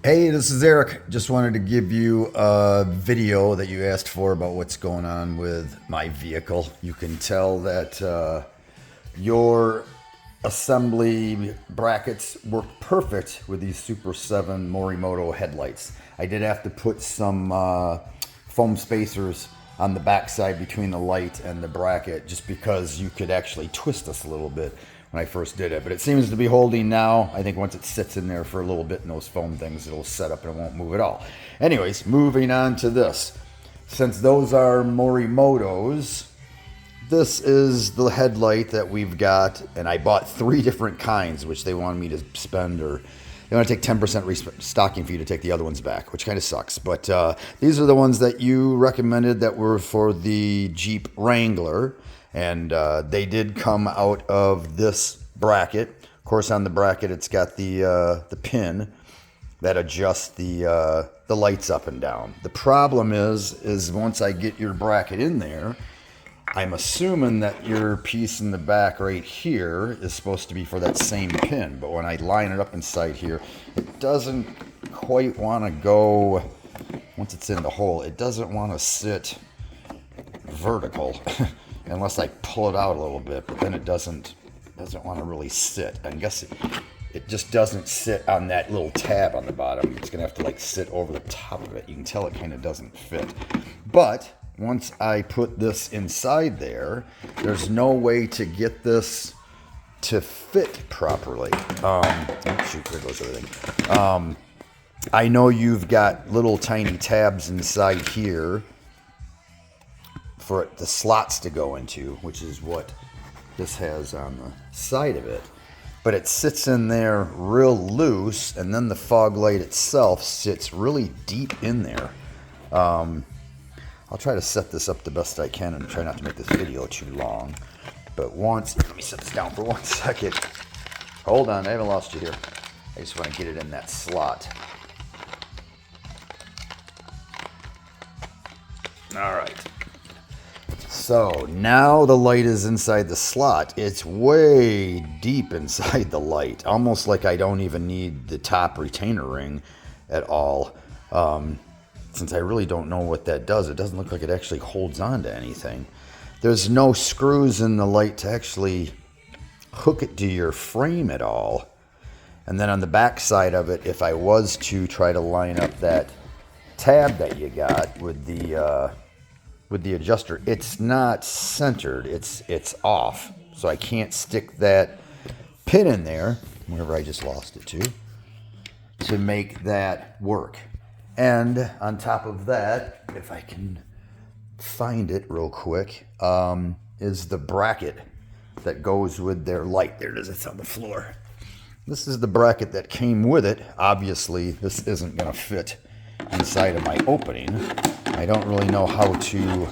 Hey, this is Eric. Just wanted to give you a video that you asked for about what's going on with my vehicle. You can tell that your assembly brackets work perfect with these Super 7 Morimoto headlights. I did have to put some foam spacers on the backside between the light and the bracket just because you could actually twist this a little bit when I first did it. But it seems to be holding now. I think once it sits in there for a little bit in those foam things, it'll set up and it won't move at all. Anyways, moving on to this. Since those are Morimotos, this is the headlight that we've got, and I bought 3 different kinds, which they wanted me to spend, or they want to take 10% restocking fee to take the other ones back, which kind of sucks. But these are the ones that you recommended that were for the Jeep Wrangler, and they did come out of this bracket. Of course, on the bracket, it's got the pin that adjusts the lights up and down. The problem is once I get your bracket in there, I'm assuming that your piece in the back right here is supposed to be for that same pin, but when I line it up inside here, it doesn't quite want to go, once it's in the hole, it doesn't want to sit vertical unless I pull it out a little bit, but then it doesn't want to really sit. I guess it just doesn't sit on that little tab on the bottom. It's going to have to like sit over the top of it. You can tell it kind of doesn't fit. But once I put this inside there, there's no way to get this to fit properly. Shoot, there goes everything. I know you've got little tiny tabs inside here for the slots to go into, which is what this has on the side of it. But it sits in there real loose, and then the fog light itself sits really deep in there. I'll try to set this up the best I can and try not to make this video too long. But let me set this down for 1 second. Hold on, I haven't lost you here. I just want to get it in that slot. All right. So now the light is inside the slot. It's way deep inside the light, almost like I don't even need the top retainer ring at all. Since I really don't know what that does, it doesn't look like it actually holds on to anything. There's no screws in the light to actually hook it to your frame at all. And then on the back side of it, if I was to try to line up that tab that you got with the adjuster, it's not centered, it's off. So I can't stick that pin in there, wherever I just lost it to make that work. And on top of that, if I can find it real quick, is the bracket that goes with their light. There it is, it's on the floor. This is the bracket that came with it. Obviously, this isn't going to fit inside of my opening. I don't really know how to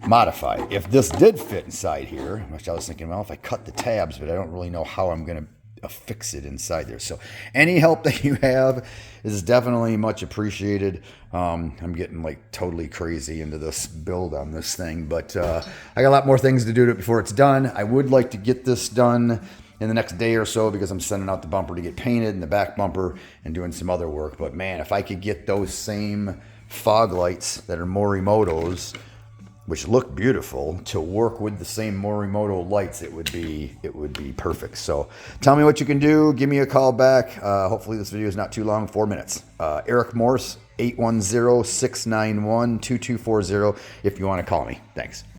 modify it. If this did fit inside here, which I was thinking, well, if I cut the tabs, but I don't really know how I'm going to affix it inside there. So any help that you have is definitely much appreciated. I'm getting like totally crazy into this build on this thing, but I got a lot more things to do to it before it's done. I would like to get this done in the next day or so because I'm sending out the bumper to get painted and the back bumper and doing some other work. But man, if I could get those same fog lights that are Morimoto's, which look beautiful, to work with the same Morimoto lights, it would be perfect. So tell me what you can do. Give me a call back. Hopefully this video is not too long, 4 minutes. Eric Morse, 810-691-2240 if you want to call me. Thanks.